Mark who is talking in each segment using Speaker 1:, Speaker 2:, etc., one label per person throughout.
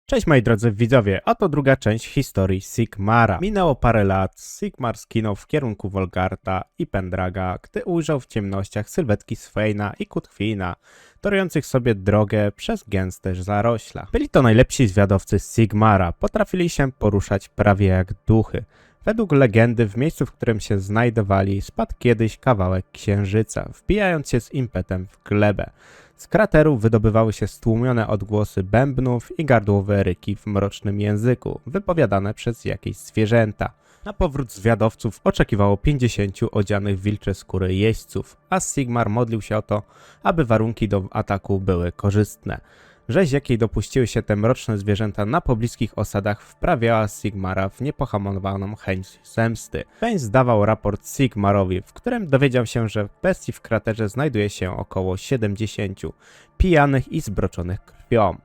Speaker 1: Cześć moi drodzy widzowie, oto druga część historii Sigmara. Minęło parę lat, Sigmar skinął w kierunku Volgarta i Pendraga, gdy ujrzał w ciemnościach sylwetki Swaina i Kutwina, torujących sobie drogę przez gęste zarośla. Byli to najlepsi zwiadowcy Sigmara, potrafili się poruszać prawie jak duchy. Według legendy w miejscu, w którym się znajdowali, spadł kiedyś kawałek księżyca, wbijając się z impetem w glebę. Z krateru wydobywały się stłumione odgłosy bębnów i gardłowe ryki w mrocznym języku, wypowiadane przez jakieś zwierzęta. Na powrót zwiadowców oczekiwało 50 odzianych w wilcze skóry jeźdźców, a Sigmar modlił się o to, aby warunki do ataku były korzystne. Rzeź, jakiej dopuściły się te mroczne zwierzęta na pobliskich osadach, wprawiała Sigmara w niepohamowaną chęć zemsty. Feń zdawał raport Sigmarowi, w którym dowiedział się, że bestii w kraterze znajduje się około 70, pijanych i zbroczonych krwią.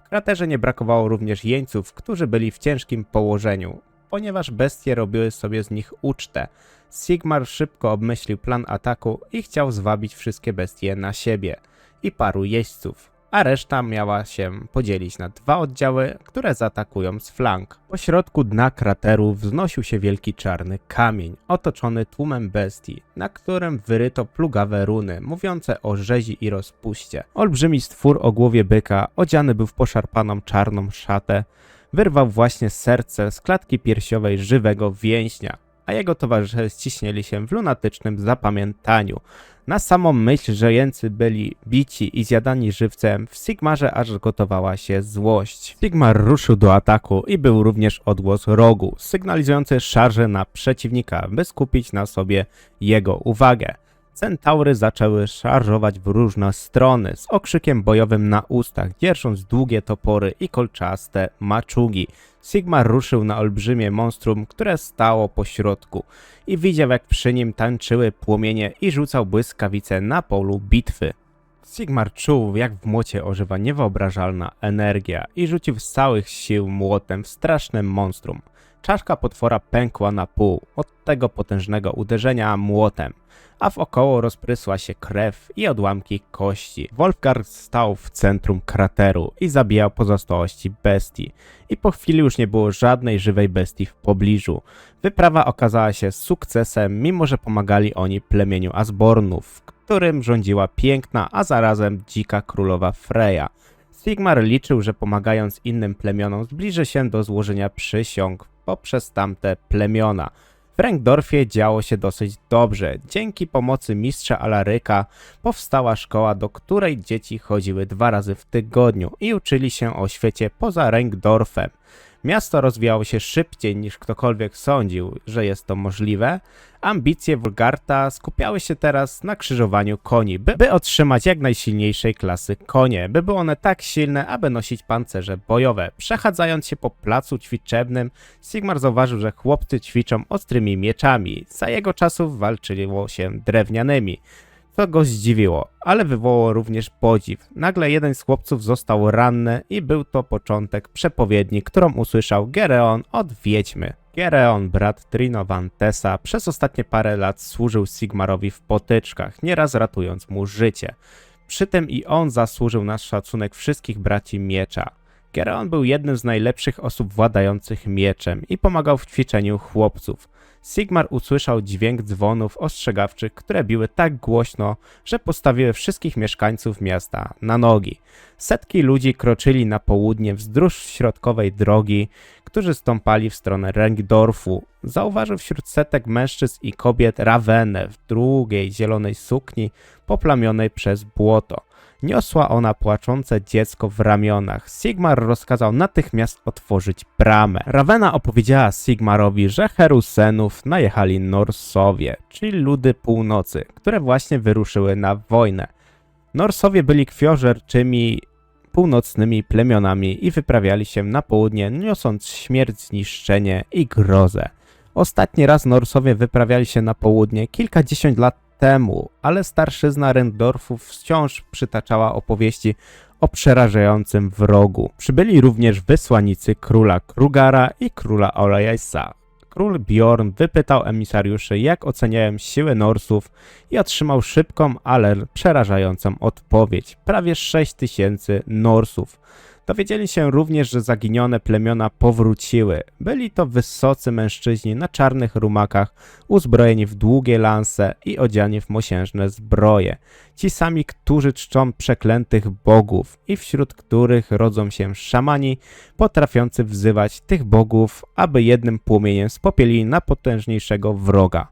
Speaker 1: W kraterze nie brakowało również jeńców, którzy byli w ciężkim położeniu, ponieważ bestie robiły sobie z nich ucztę. Sigmar szybko obmyślił plan ataku i chciał zwabić wszystkie bestie na siebie i paru jeźdźców, a reszta miała się podzielić na dwa oddziały, które zaatakują z flank. Po środku dna krateru wznosił się wielki czarny kamień, otoczony tłumem bestii, na którym wyryto plugawe runy, mówiące o rzezi i rozpuście. Olbrzymi stwór o głowie byka, odziany był w poszarpaną czarną szatę, wyrwał właśnie serce z klatki piersiowej żywego więźnia, a jego towarzysze ściśnieli się w lunatycznym zapamiętaniu. Na samą myśl, że jeńcy byli bici i zjadani żywcem, w Sigmarze aż gotowała się złość. Sigmar ruszył do ataku i był również odgłos rogu, sygnalizujący szarżę na przeciwnika, by skupić na sobie jego uwagę. Centaury zaczęły szarżować w różne strony, z okrzykiem bojowym na ustach, dzierżąc długie topory i kolczaste maczugi. Sigmar ruszył na olbrzymie monstrum, które stało po środku i widział, jak przy nim tańczyły płomienie i rzucał błyskawice na polu bitwy. Sigmar czuł, jak w młocie ożywa niewyobrażalna energia i rzucił z całych sił młotem w straszne monstrum. Czaszka potwora pękła na pół od tego potężnego uderzenia młotem, a wokoło rozprysła się krew i odłamki kości. Wolfgar stał w centrum krateru i zabijał pozostałości bestii. I po chwili już nie było żadnej żywej bestii w pobliżu. Wyprawa okazała się sukcesem, mimo że pomagali oni plemieniu Asbornów, w którym rządziła piękna, a zarazem dzika królowa Freya. Sigmar liczył, że pomagając innym plemionom zbliży się do złożenia przysiąg poprzez tamte plemiona. W Rengdorfie działo się dosyć dobrze. Dzięki pomocy mistrza Alaryka powstała szkoła, do której dzieci chodziły 2 razy w tygodniu i uczyli się o świecie poza Rengdorfem. Miasto rozwijało się szybciej niż ktokolwiek sądził, że jest to możliwe. Ambicje Volgarta skupiały się teraz na krzyżowaniu koni, by otrzymać jak najsilniejszej klasy konie, by były one tak silne, aby nosić pancerze bojowe. Przechadzając się po placu ćwiczebnym, Sigmar zauważył, że chłopcy ćwiczą ostrymi mieczami. Za jego czasów walczyło się drewnianymi. To go zdziwiło, ale wywołało również podziw. Nagle jeden z chłopców został ranny i był to początek przepowiedni, którą usłyszał Gereon od wiedźmy. Gereon, brat Trinovantesa, przez ostatnie parę lat służył Sigmarowi w potyczkach, nieraz ratując mu życie. Przy tym i on zasłużył na szacunek wszystkich braci miecza. Gereon był jednym z najlepszych osób władających mieczem i pomagał w ćwiczeniu chłopców. Sigmar usłyszał dźwięk dzwonów ostrzegawczych, które biły tak głośno, że postawiły wszystkich mieszkańców miasta na nogi. Setki ludzi kroczyli na południe wzdłuż środkowej drogi, którzy stąpali w stronę Rengdorfu. Zauważył wśród setek mężczyzn i kobiet Ravenę w długiej zielonej sukni poplamionej przez błoto. Niosła ona płaczące dziecko w ramionach. Sigmar rozkazał natychmiast otworzyć bramę. Ravena opowiedziała Sigmarowi, że Herusenów najechali Norsowie, czyli ludy północy, które właśnie wyruszyły na wojnę. Norsowie byli krwiożerczymi północnymi plemionami i wyprawiali się na południe, niosąc śmierć, zniszczenie i grozę. Ostatni raz Norsowie wyprawiali się na południe kilkadziesiąt lat temu, ale starszyzna Rengdorfów wciąż przytaczała opowieści o przerażającym wrogu. Przybyli również wysłannicy króla Krugara i króla Olajsa. Król Bjorn wypytał emisariuszy, jak oceniają siły Norsów i otrzymał szybką, ale przerażającą odpowiedź. Prawie 6000 Norsów. Dowiedzieli się również, że zaginione plemiona powróciły. Byli to wysocy mężczyźni na czarnych rumakach, uzbrojeni w długie lanse i odziani w mosiężne zbroje. Ci sami, którzy czczą przeklętych bogów i wśród których rodzą się szamani, potrafiący wzywać tych bogów, aby jednym płomieniem spopielili najpotężniejszego wroga.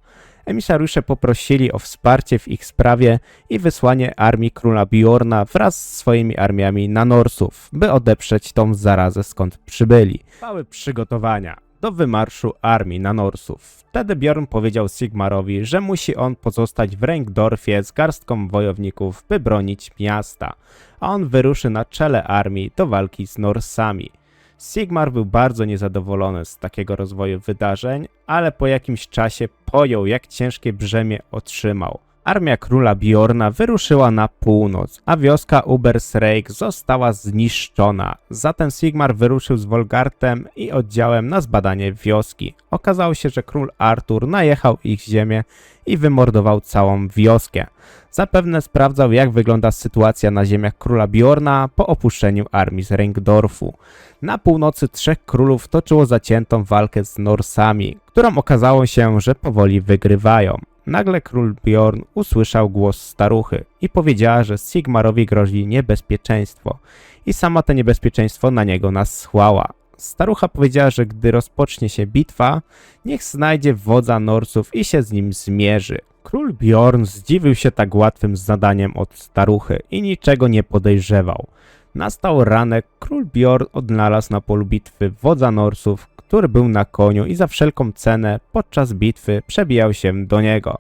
Speaker 1: Emisariusze poprosili o wsparcie w ich sprawie i wysłanie armii króla Bjorna wraz z swoimi armiami na Norsów, by odeprzeć tą zarazę, skąd przybyli. Trwały przygotowania do wymarszu armii na Norsów. Wtedy Bjorn powiedział Sigmarowi, że musi on pozostać w Rengdorfie z garstką wojowników, by bronić miasta, a on wyruszy na czele armii do walki z Norsami. Sigmar był bardzo niezadowolony z takiego rozwoju wydarzeń, ale po jakimś czasie pojął, jak ciężkie brzemię otrzymał. Armia króla Bjorna wyruszyła na północ, a wioska Ubersreik została zniszczona. Zatem Sigmar wyruszył z Wolgartem i oddziałem na zbadanie wioski. Okazało się, że król Artur najechał ich ziemię i wymordował całą wioskę. Zapewne sprawdzał, jak wygląda sytuacja na ziemiach króla Bjorna po opuszczeniu armii z Rengdorfu. Na północy trzech królów toczyło zaciętą walkę z Norsami, którą okazało się, że powoli wygrywają. Nagle król Bjorn usłyszał głos staruchy i powiedziała, że Sigmarowi grozi niebezpieczeństwo i sama to niebezpieczeństwo na niego nasłała. Starucha powiedziała, że gdy rozpocznie się bitwa, niech znajdzie wodza Norsów i się z nim zmierzy. Król Bjorn zdziwił się tak łatwym zadaniem od staruchy i niczego nie podejrzewał. Nastał ranek, król Bjorn odnalazł na polu bitwy wodza Norsów, który był na koniu i za wszelką cenę podczas bitwy przebijał się do niego.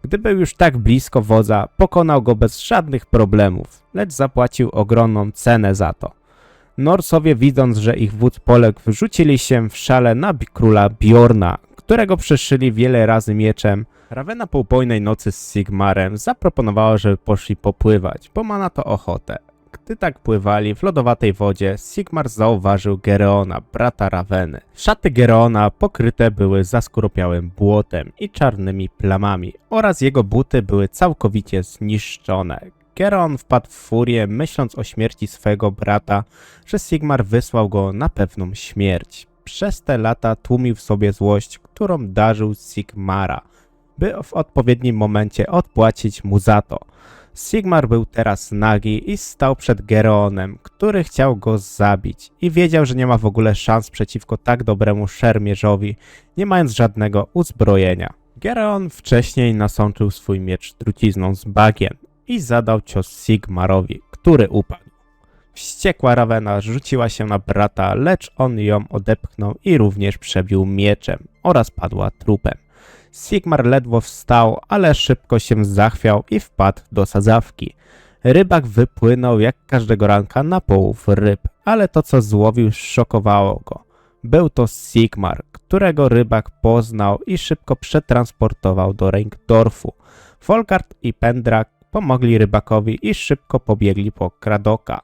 Speaker 1: Gdy był już tak blisko wodza, pokonał go bez żadnych problemów, lecz zapłacił ogromną cenę za to. Norsowie, widząc, że ich wódz poległ, rzucili się w szale na króla Bjorna, którego przeszyli wiele razy mieczem. Ravena po upojnej nocy z Sigmarem zaproponowała, żeby poszli popływać, bo ma na to ochotę. Gdy tak pływali w lodowatej wodzie, Sigmar zauważył Gereona, brata Raveny. Szaty Gereona pokryte były zaskóropiałym błotem i czarnymi plamami oraz jego buty były całkowicie zniszczone. Gereon wpadł w furię, myśląc o śmierci swojego brata, że Sigmar wysłał go na pewną śmierć. Przez te lata tłumił w sobie złość, którą darzył Sigmara, by w odpowiednim momencie odpłacić mu za to. Sigmar był teraz nagi i stał przed Gereonem, który chciał go zabić i wiedział, że nie ma w ogóle szans przeciwko tak dobremu szermierzowi, nie mając żadnego uzbrojenia. Gereon wcześniej nasączył swój miecz trucizną z bagien i zadał cios Sigmarowi, który upadł. Wściekła Ravena rzuciła się na brata, lecz on ją odepchnął i również przebił mieczem oraz padła trupem. Sigmar ledwo wstał, ale szybko się zachwiał i wpadł do sadzawki. Rybak wypłynął jak każdego ranka na połów ryb, ale to co złowił szokowało go. Był to Sigmar, którego rybak poznał i szybko przetransportował do Rengdorfu. Volgard i Pendrag pomogli rybakowi i szybko pobiegli po Kradoka,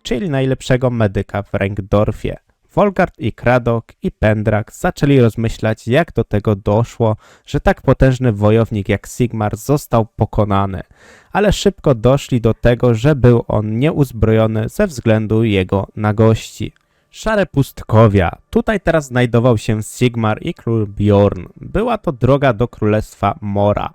Speaker 1: czyli najlepszego medyka w Rengdorfie. Volgard i Kradok i Pendrag zaczęli rozmyślać, jak do tego doszło, że tak potężny wojownik jak Sigmar został pokonany, ale szybko doszli do tego, że był on nieuzbrojony ze względu jego nagości. Szare pustkowia. Tutaj teraz znajdował się Sigmar i król Bjorn. Była to droga do królestwa Mora.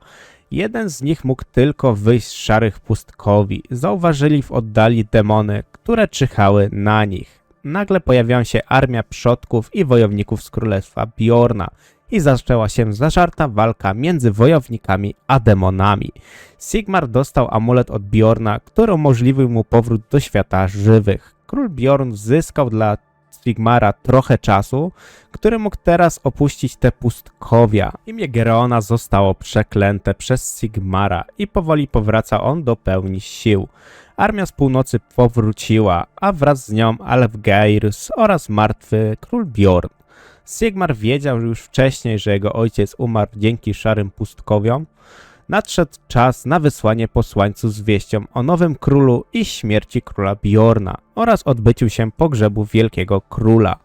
Speaker 1: Jeden z nich mógł tylko wyjść z szarych pustkowi. Zauważyli w oddali demony, które czyhały na nich. Nagle pojawiła się armia przodków i wojowników z królestwa Bjorna i zaczęła się zażarta walka między wojownikami a demonami. Sigmar dostał amulet od Bjorna, który umożliwił mu powrót do świata żywych. Król Bjorn zyskał dla Sigmara trochę czasu, który mógł teraz opuścić te pustkowia. Imię Gereona zostało przeklęte przez Sigmara i powoli powraca on do pełni sił. Armia z północy powróciła, a wraz z nią Alfgeirs oraz martwy król Bjorn. Sigmar wiedział już wcześniej, że jego ojciec umarł dzięki szarym pustkowiom. Nadszedł czas na wysłanie posłańców z wieścią o nowym królu i śmierci króla Bjorna oraz odbyciu się pogrzebu wielkiego króla.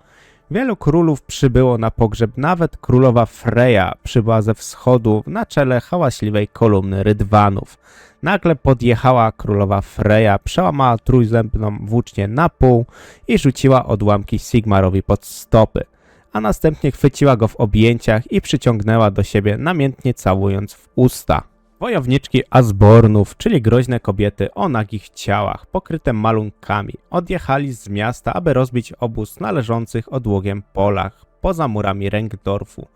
Speaker 1: Wielu królów przybyło na pogrzeb, nawet królowa Freya przybyła ze wschodu na czele hałaśliwej kolumny rydwanów. Nagle podjechała królowa Freya, przełamała trójzębną włócznię na pół i rzuciła odłamki Sigmarowi pod stopy, a następnie chwyciła go w objęciach i przyciągnęła do siebie, namiętnie całując w usta. Wojowniczki Asbornów, czyli groźne kobiety o nagich ciałach, pokryte malunkami, odjechali z miasta, aby rozbić obóz należących odłogiem polach, poza murami Rengdorfu.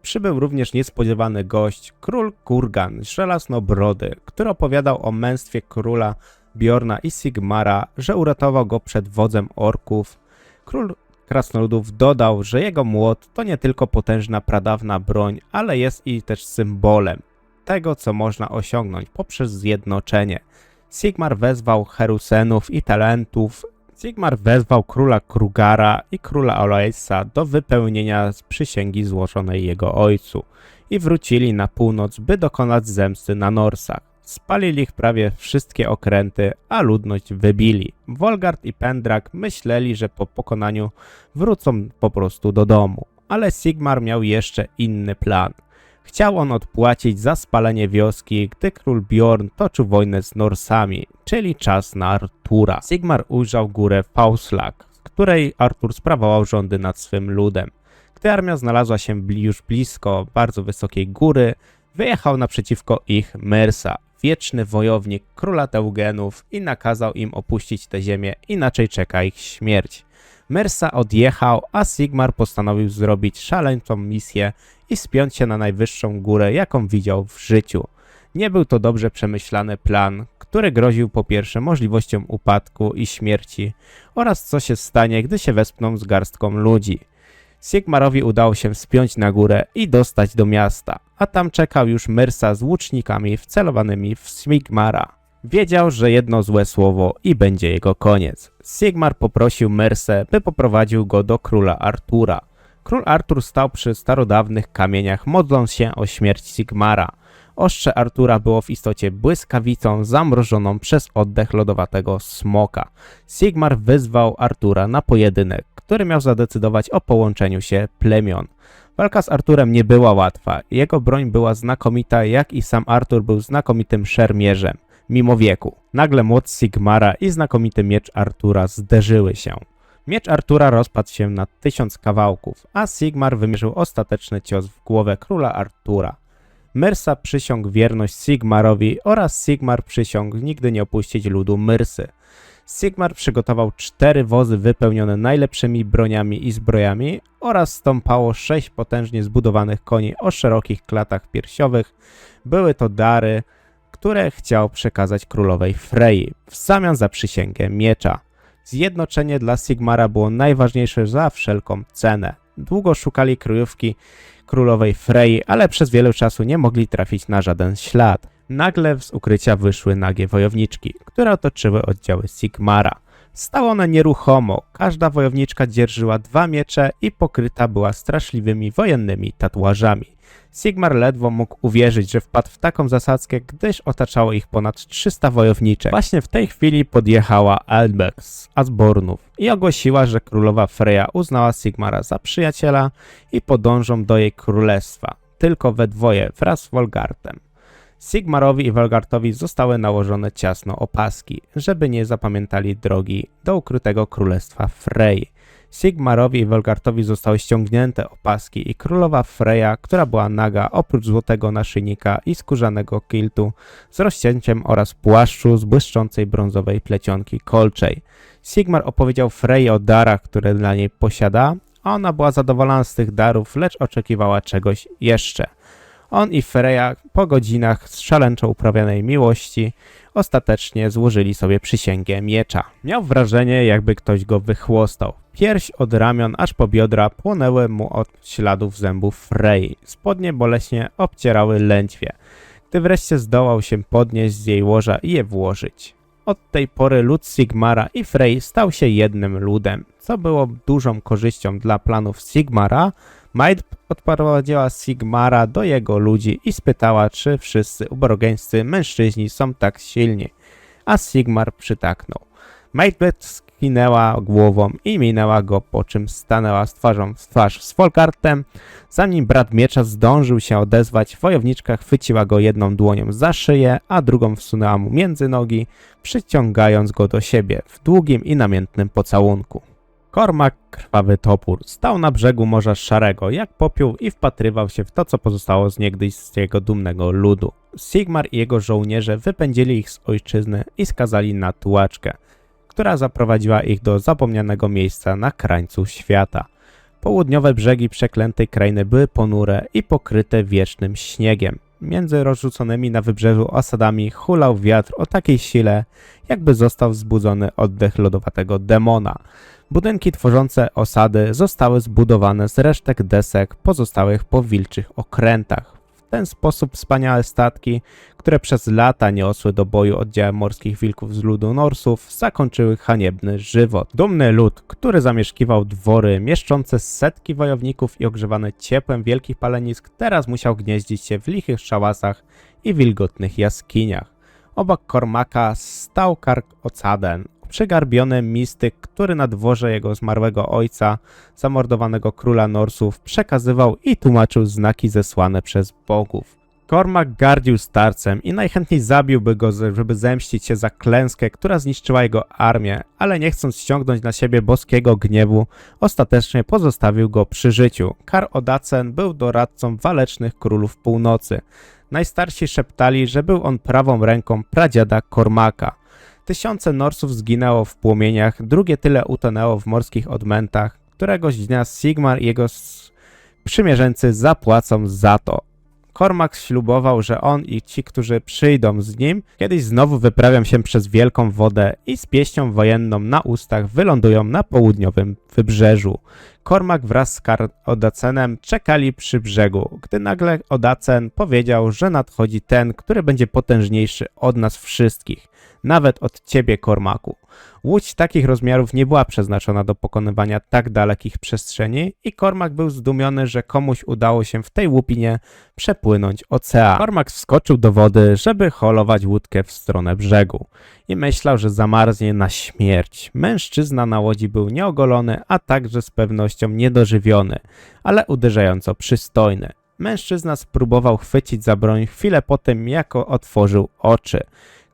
Speaker 1: Przybył również niespodziewany gość, król Kurgan, żelaznobrody, który opowiadał o męstwie króla Bjorna i Sigmara, że uratował go przed wodzem orków. Król krasnoludów dodał, że jego młot to nie tylko potężna pradawna broń, ale jest i też symbolem tego, co można osiągnąć poprzez zjednoczenie. Sigmar wezwał Herusenów i Talentów. Sigmar wezwał króla Krugara i króla Oloesa do wypełnienia przysięgi złożonej jego ojcu i wrócili na północ, by dokonać zemsty na Norsach. Spalili ich prawie wszystkie okręty, a ludność wybili. Wolgard i Pendrag myśleli, że po pokonaniu wrócą po prostu do domu, ale Sigmar miał jeszcze inny plan. Chciał on odpłacić za spalenie wioski, gdy król Bjorn toczył wojnę z Norsami, czyli czas na Artura. Sigmar ujrzał górę Fauslag, z której Artur sprawował rządy nad swym ludem. Gdy armia znalazła się już blisko bardzo wysokiej góry, wyjechał naprzeciwko ich Mersa, wieczny wojownik króla Teugenów, i nakazał im opuścić tę ziemię, inaczej czeka ich śmierć. Mersa odjechał, a Sigmar postanowił zrobić szaleńczą misję i spiąć się na najwyższą górę, jaką widział w życiu. Nie był to dobrze przemyślany plan, który groził po pierwsze możliwością upadku i śmierci oraz co się stanie, gdy się wespną z garstką ludzi. Sigmarowi udało się wspiąć na górę i dostać do miasta, a tam czekał już Mersa z łucznikami wcelowanymi w Sigmara. Wiedział, że jedno złe słowo i będzie jego koniec. Sigmar poprosił Mersę, by poprowadził go do króla Artura. Król Artur stał przy starodawnych kamieniach, modląc się o śmierć Sigmara. Ostrze Artura było w istocie błyskawicą zamrożoną przez oddech lodowatego smoka. Sigmar wyzwał Artura na pojedynek, który miał zadecydować o połączeniu się plemion. Walka z Arturem nie była łatwa. Jego broń była znakomita, jak i sam Artur był znakomitym szermierzem, mimo wieku. Nagle młot Sigmara i znakomity miecz Artura zderzyły się. Miecz Artura rozpadł się na 1000 kawałków, a Sigmar wymierzył ostateczny cios w głowę króla Artura. Mersa przysiągł wierność Sigmarowi oraz Sigmar przysiągł nigdy nie opuścić ludu Myrsy. Sigmar przygotował 4 wozy wypełnione najlepszymi broniami i zbrojami oraz stąpało 6 potężnie zbudowanych koni o szerokich klatach piersiowych. Były to dary, które chciał przekazać królowej Frey w zamian za przysięgę miecza. Zjednoczenie dla Sigmara było najważniejsze za wszelką cenę. Długo szukali kryjówki królowej Frey, ale przez wiele czasu nie mogli trafić na żaden ślad. Nagle z ukrycia wyszły nagie wojowniczki, które otoczyły oddziały Sigmara. Stały one nieruchomo, każda wojowniczka dzierżyła 2 miecze i pokryta była straszliwymi wojennymi tatuażami. Sigmar ledwo mógł uwierzyć, że wpadł w taką zasadzkę, gdyż otaczało ich ponad 300 wojowniczek. Właśnie w tej chwili podjechała Elbec z Asbornów i ogłosiła, że królowa Freya uznała Sigmara za przyjaciela i podążą do jej królestwa, tylko we dwoje wraz z Wolgardem. Sigmarowi i Wolgartowi zostały nałożone ciasno opaski, żeby nie zapamiętali drogi do ukrytego królestwa Frey. Sigmarowi i Wolgartowi zostały ściągnięte opaski i królowa Freya, która była naga oprócz złotego naszyjnika i skórzanego kiltu z rozcięciem oraz płaszczu z błyszczącej brązowej plecionki kolczej. Sigmar opowiedział Frey o darach, które dla niej posiada, a ona była zadowolona z tych darów, lecz oczekiwała czegoś jeszcze. On i Freya po godzinach szaleńczo uprawianej miłości ostatecznie złożyli sobie przysięgę miecza. Miał wrażenie, jakby ktoś go wychłostał. Pierś od ramion aż po biodra płonęły mu od śladów zębów Frey. Spodnie boleśnie obcierały lędźwie, gdy wreszcie zdołał się podnieść z jej łoża i je włożyć. Od tej pory lud Sigmara i Frey stał się jednym ludem, co było dużą korzyścią dla planów Sigmara. Maid odprowadziła Sigmara do jego ludzi i spytała, czy wszyscy ubrogeńscy mężczyźni są tak silni, a Sigmar przytaknął. Macbeth skinęła głową i minęła go, po czym stanęła z twarzą w twarz z Folkartem. Zanim brat miecza zdążył się odezwać, wojowniczka chwyciła go jedną dłonią za szyję, a drugą wsunęła mu między nogi, przyciągając go do siebie w długim i namiętnym pocałunku. Cormac, krwawy topór, stał na brzegu Morza Szarego jak popiół i wpatrywał się w to, co pozostało z niegdyś z jego dumnego ludu. Sigmar i jego żołnierze wypędzili ich z ojczyzny i skazali na tułaczkę, która zaprowadziła ich do zapomnianego miejsca na krańcu świata. Południowe brzegi przeklętej krainy były ponure i pokryte wiecznym śniegiem. Między rozrzuconymi na wybrzeżu osadami hulał wiatr o takiej sile, jakby został wzbudzony oddech lodowatego demona. Budynki tworzące osady zostały zbudowane z resztek desek pozostałych po wilczych okrętach. W ten sposób wspaniałe statki, które przez lata niosły do boju oddziały morskich wilków z ludu Norsów, zakończyły haniebny żywot. Dumny lud, który zamieszkiwał dwory mieszczące setki wojowników i ogrzewane ciepłem wielkich palenisk, teraz musiał gnieździć się w lichych szałasach i wilgotnych jaskiniach. Obok Cormaca stał Kark-Ocaden, przygarbiony mistyk, który na dworze jego zmarłego ojca, zamordowanego króla Norsów, przekazywał i tłumaczył znaki zesłane przez bogów. Cormac gardził starcem i najchętniej zabiłby go, żeby zemścić się za klęskę, która zniszczyła jego armię, ale nie chcąc ściągnąć na siebie boskiego gniewu, ostatecznie pozostawił go przy życiu. Kar-Odacen był doradcą walecznych królów północy. Najstarsi szeptali, że był on prawą ręką pradziada Cormaca. Tysiące Norsów zginęło w płomieniach, drugie tyle utonęło w morskich odmętach. Któregoś dnia Sigmar i jego sprzymierzeńcy zapłacą za to. Cormac ślubował, że on i ci, którzy przyjdą z nim, kiedyś znowu wyprawią się przez wielką wodę i z pieśnią wojenną na ustach wylądują na południowym wybrzeżu. Cormac wraz z Kar-Odacenem czekali przy brzegu, gdy nagle Odacen powiedział, że nadchodzi ten, który będzie potężniejszy od nas wszystkich, nawet od ciebie, Cormacu. Łódź takich rozmiarów nie była przeznaczona do pokonywania tak dalekich przestrzeni i Cormac był zdumiony, że komuś udało się w tej łupinie przepłynąć ocean. Cormac wskoczył do wody, żeby holować łódkę w stronę brzegu i myślał, że zamarznie na śmierć. Mężczyzna na łodzi był nieogolony, a także z pewnością niedożywiony, ale uderzająco przystojny. Mężczyzna spróbował chwycić za broń chwilę po tym, jak otworzył oczy.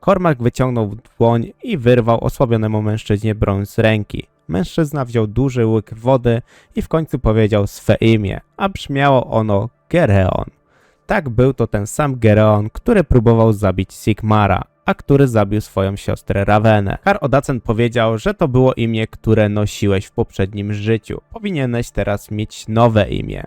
Speaker 1: Cormac wyciągnął dłoń i wyrwał osłabionemu mężczyźnie broń z ręki. Mężczyzna wziął duży łyk wody i w końcu powiedział swe imię, a brzmiało ono Gereon. Tak, był to ten sam Gereon, który próbował zabić Sigmara, a który zabił swoją siostrę Ravenę. Kar-Odacen powiedział, że to było imię, które nosiłeś w poprzednim życiu. Powinieneś teraz mieć nowe imię.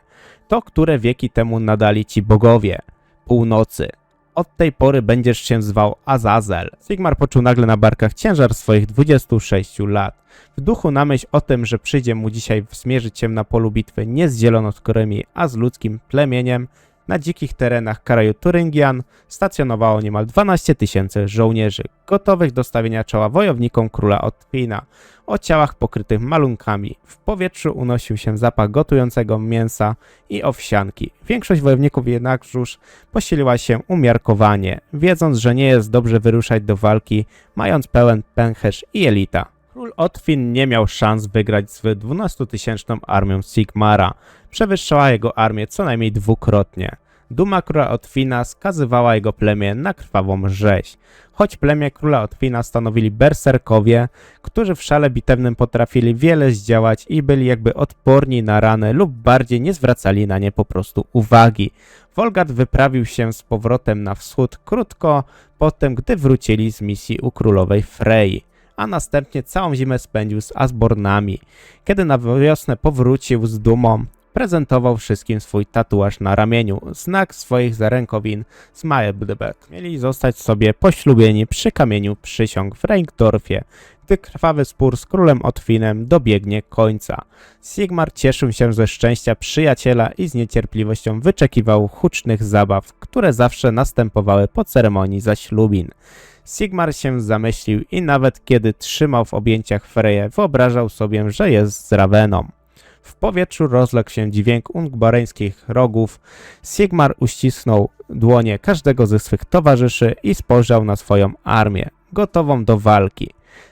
Speaker 1: To, które wieki temu nadali ci bogowie północy. Od tej pory będziesz się zwał Azazel. Sigmar poczuł nagle na barkach ciężar swoich 26 lat. W duchu na myśl o tym, że przyjdzie mu dzisiaj zmierzyć się na polu bitwy nie z zielonoskórymi, a z ludzkim plemieniem, na dzikich terenach kraju Turingian stacjonowało niemal 12 000 żołnierzy, gotowych do stawienia czoła wojownikom króla Otwina, o ciałach pokrytych malunkami. W powietrzu unosił się zapach gotującego mięsa i owsianki. Większość wojowników jednak już posiliła się umiarkowanie, wiedząc, że nie jest dobrze wyruszać do walki, mając pełen pęcherz i elita. Król Otwin nie miał szans wygrać z 12-tysięczną armią Sigmara. Przewyższała jego armię co najmniej dwukrotnie. Duma króla Otwina skazywała jego plemię na krwawą rzeź. Choć plemię króla Otwina stanowili berserkowie, którzy w szale bitewnym potrafili wiele zdziałać i byli jakby odporni na rany lub bardziej nie zwracali na nie po prostu uwagi. Wolgard wyprawił się z powrotem na wschód krótko po tym, gdy wrócili z misji u królowej Frey, a następnie całą zimę spędził z Asbornami. Kiedy na wiosnę powrócił z dumą, prezentował wszystkim swój tatuaż na ramieniu, znak swoich zarękowin z Maebdebek. Mieli zostać sobie poślubieni przy kamieniu przysiąg w Reingdorfie, gdy krwawy spór z królem Otwinem dobiegnie końca. Sigmar cieszył się ze szczęścia przyjaciela i z niecierpliwością wyczekiwał hucznych zabaw, które zawsze następowały po ceremonii zaślubin. Sigmar się zamyślił i nawet kiedy trzymał w objęciach Freję, wyobrażał sobie, że jest z Raveną. W powietrzu rozległ się dźwięk ungbareńskich rogów. Sigmar uścisnął dłonie każdego ze swych towarzyszy i spojrzał na swoją armię, gotową do walki.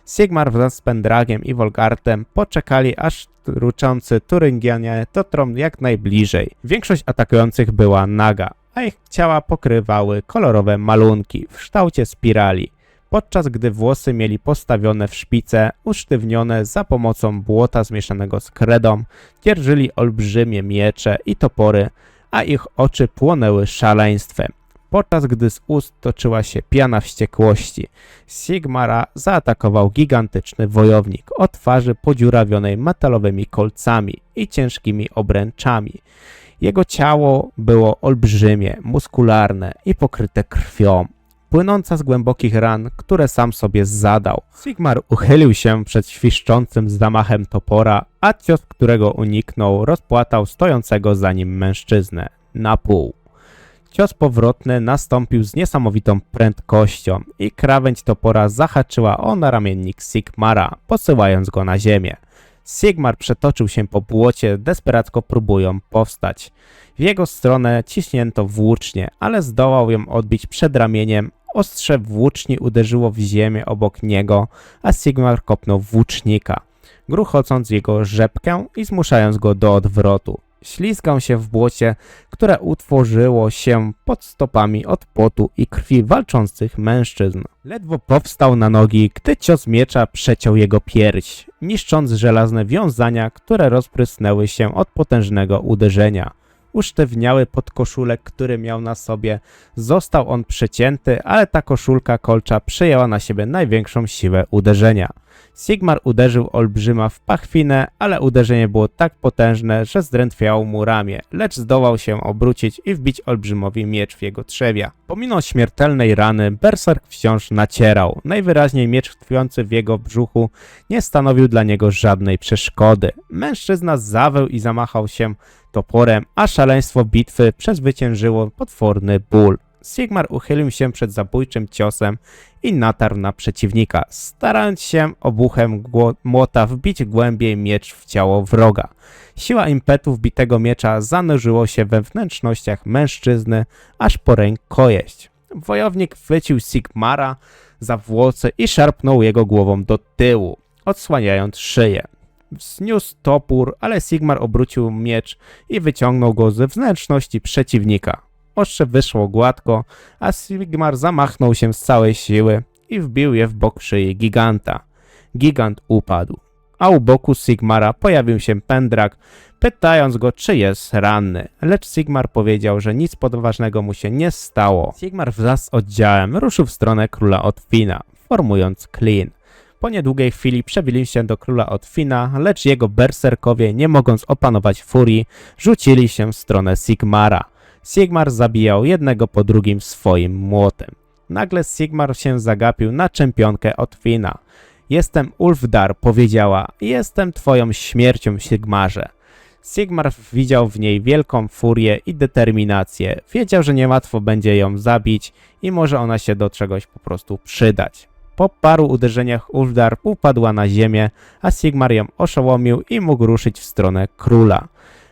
Speaker 1: Sigmar wraz z Pendragiem i Wolgartem poczekali, aż ruczący Turyngianie dotrą jak najbliżej. Większość atakujących była naga, a ich ciała pokrywały kolorowe malunki w kształcie spirali, podczas gdy włosy mieli postawione w szpice, usztywnione za pomocą błota zmieszanego z kredą, dzierżyli olbrzymie miecze i topory, a ich oczy płonęły szaleństwem. Podczas gdy z ust toczyła się piana wściekłości, Sigmara zaatakował gigantyczny wojownik o twarzy podziurawionej metalowymi kolcami i ciężkimi obręczami. Jego ciało było olbrzymie, muskularne i pokryte krwią, płynąca z głębokich ran, które sam sobie zadał. Sigmar uchylił się przed świszczącym zamachem topora, a cios, którego uniknął, rozpłatał stojącego za nim mężczyznę na pół. Cios powrotny nastąpił z niesamowitą prędkością i krawędź topora zahaczyła o naramiennik Sigmara, posyłając go na ziemię. Sigmar przetoczył się po błocie, desperacko próbując powstać. W jego stronę ciśnięto włócznie, ale zdołał ją odbić przed ramieniem. Ostrze włóczni uderzyło w ziemię obok niego, a Sigmar kopnął włócznika, gruchocąc jego rzepkę i zmuszając go do odwrotu. Ślizgał się w błocie, które utworzyło się pod stopami od potu i krwi walczących mężczyzn. Ledwo powstał na nogi, gdy cios miecza przeciął jego pierś, niszcząc żelazne wiązania, które rozprysnęły się od potężnego uderzenia. Usztywniały podkoszulek, który miał na sobie. Został on przecięty, ale ta koszulka kolcza przejęła na siebie największą siłę uderzenia. Sigmar uderzył olbrzyma w pachwinę, ale uderzenie było tak potężne, że zdrętwiało mu ramię, lecz zdołał się obrócić i wbić olbrzymowi miecz w jego trzewia. Pomimo śmiertelnej rany, berserk wciąż nacierał. Najwyraźniej miecz tkwiący w jego brzuchu nie stanowił dla niego żadnej przeszkody. Mężczyzna zawył i zamachał się toporem, a szaleństwo bitwy przezwyciężyło potworny ból. Sigmar uchylił się przed zabójczym ciosem i natarł na przeciwnika, starając się obuchem młota wbić głębiej miecz w ciało wroga. Siła impetu wbitego miecza zanurzyło się we wnętrznościach mężczyzny, aż po rękojeść. Wojownik chwycił Sigmara za włosy i szarpnął jego głową do tyłu, odsłaniając szyję. Wzniósł topór, ale Sigmar obrócił miecz i wyciągnął go ze wnętrzności przeciwnika. Ostrze wyszło gładko, a Sigmar zamachnął się z całej siły i wbił je w bok szyi giganta. Gigant upadł, a u boku Sigmara pojawił się Pendrag, pytając go, czy jest ranny. Lecz Sigmar powiedział, że nic poważnego mu się nie stało. Sigmar wraz z oddziałem ruszył w stronę króla Otwina, formując klin. Po niedługiej chwili przebili się do króla Otwina, lecz jego berserkowie, nie mogąc opanować furii, rzucili się w stronę Sigmara. Sigmar zabijał jednego po drugim swoim młotem. Nagle Sigmar się zagapił na czempionkę Otwina. Jestem Ulfdar, powiedziała, jestem twoją śmiercią, Sigmarze. Sigmar widział w niej wielką furię i determinację. Wiedział, że niełatwo będzie ją zabić i może ona się do czegoś po prostu przydać. Po paru uderzeniach Ulfdar upadła na ziemię, a Sigmar ją oszołomił i mógł ruszyć w stronę króla.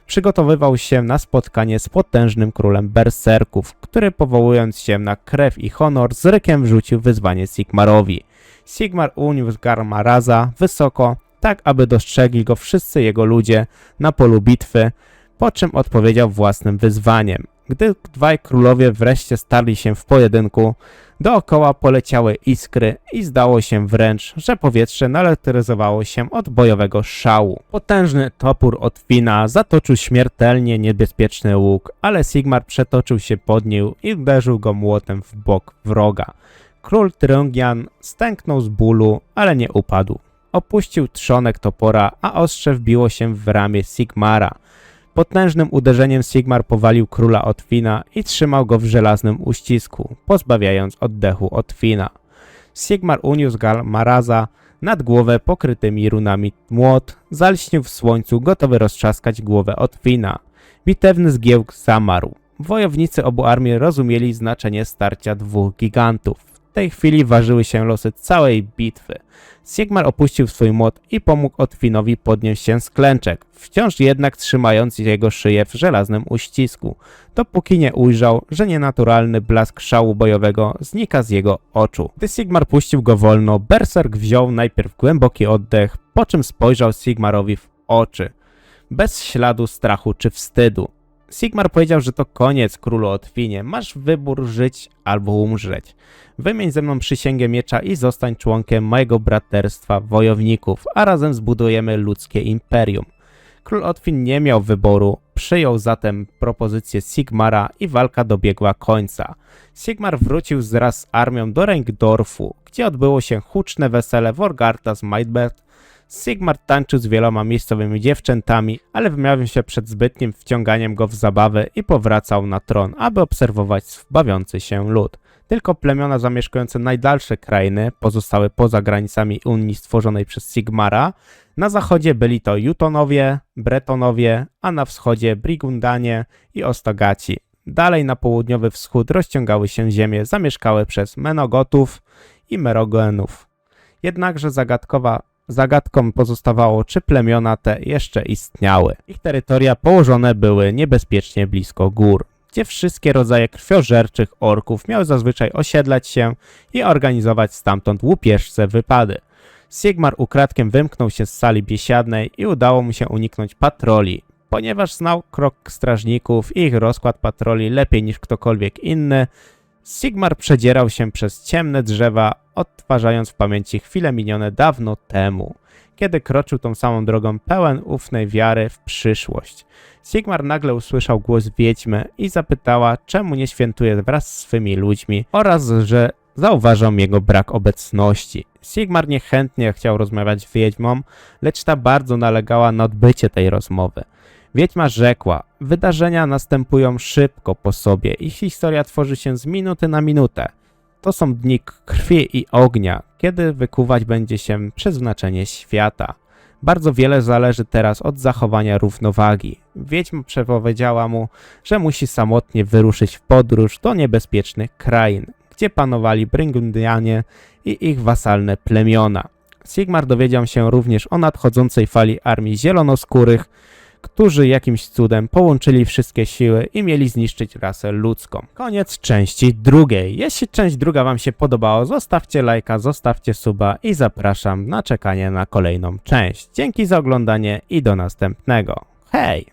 Speaker 1: Przygotowywał się na spotkanie z potężnym królem berserków, który powołując się na krew i honor z rykiem wrzucił wyzwanie Sigmarowi. Sigmar uniósł Garmaraza wysoko, tak aby dostrzegli go wszyscy jego ludzie na polu bitwy, po czym odpowiedział własnym wyzwaniem. Gdy dwaj królowie wreszcie starli się w pojedynku, dookoła poleciały iskry i zdało się wręcz, że powietrze naelektryzowało się od bojowego szału. Potężny topór Otwina zatoczył śmiertelnie niebezpieczny łuk, ale Sigmar przetoczył się pod nim i uderzył go młotem w bok wroga. Król Turyngian stęknął z bólu, ale nie upadł. Opuścił trzonek topora, a ostrze wbiło się w ramię Sigmara. Potężnym uderzeniem Sigmar powalił króla Otwina i trzymał go w żelaznym uścisku, pozbawiając oddechu Otwina. Sigmar uniósł Garmaraza nad głowę pokrytymi runami młot, zalśnił w słońcu, gotowy roztrzaskać głowę Otwina. Bitewny zgiełk zamarł. Wojownicy obu armii rozumieli znaczenie starcia dwóch gigantów. W tej chwili ważyły się losy całej bitwy. Sigmar opuścił swój młot i pomógł Otwinowi podnieść się z klęczek, wciąż jednak trzymając jego szyję w żelaznym uścisku, dopóki nie ujrzał, że nienaturalny blask szału bojowego znika z jego oczu. Gdy Sigmar puścił go wolno, berserk wziął najpierw głęboki oddech, po czym spojrzał Sigmarowi w oczy, bez śladu strachu czy wstydu. Sigmar powiedział, że to koniec, królu Otwinie. Masz wybór żyć albo umrzeć. Wymień ze mną przysięgę miecza i zostań członkiem mojego braterstwa wojowników, a razem zbudujemy ludzkie imperium. Król Otwin nie miał wyboru, przyjął zatem propozycję Sigmara i walka dobiegła końca. Sigmar wrócił wraz z armią do Rengdorfu, gdzie odbyło się huczne wesele Vorgarta z Maidbert. Sigmar tańczył z wieloma miejscowymi dziewczętami, ale wymiawił się przed zbytnim wciąganiem go w zabawę i powracał na tron, aby obserwować bawiący się lud. Tylko plemiona zamieszkujące najdalsze krainy pozostały poza granicami Unii stworzonej przez Sigmara. Na zachodzie byli to Jutonowie, Bretonowie, a na wschodzie Brigundanie i Ostogaci. Dalej na południowy wschód rozciągały się ziemie zamieszkałe przez Menogotów i Merogenów. Jednakże zagadką pozostawało, czy plemiona te jeszcze istniały. Ich terytoria położone były niebezpiecznie blisko gór, gdzie wszystkie rodzaje krwiożerczych orków miały zazwyczaj osiedlać się i organizować stamtąd łupieżce wypady. Sigmar ukradkiem wymknął się z sali biesiadnej i udało mu się uniknąć patroli. Ponieważ znał krok strażników i ich rozkład patroli lepiej niż ktokolwiek inny, Sigmar przedzierał się przez ciemne drzewa, odtwarzając w pamięci chwile minione dawno temu, kiedy kroczył tą samą drogą pełen ufnej wiary w przyszłość. Sigmar nagle usłyszał głos wiedźmy i zapytała, czemu nie świętuje wraz z swymi ludźmi oraz, że zauważał jego brak obecności. Sigmar niechętnie chciał rozmawiać z wiedźmą, lecz ta bardzo nalegała na odbycie tej rozmowy. Wiedźma rzekła, wydarzenia następują szybko po sobie i historia tworzy się z minuty na minutę. To są dni krwi i ognia, kiedy wykuwać będzie się przeznaczenie świata. Bardzo wiele zależy teraz od zachowania równowagi. Wiedźma przepowiedziała mu, że musi samotnie wyruszyć w podróż do niebezpiecznych krain, gdzie panowali Brygundianie i ich wasalne plemiona. Sigmar dowiedział się również o nadchodzącej fali armii zielonoskórych, którzy jakimś cudem połączyli wszystkie siły i mieli zniszczyć rasę ludzką. Koniec części drugiej. Jeśli część druga wam się podobała, zostawcie lajka, zostawcie suba i zapraszam na czekanie na kolejną część. Dzięki za oglądanie i do następnego. Hej!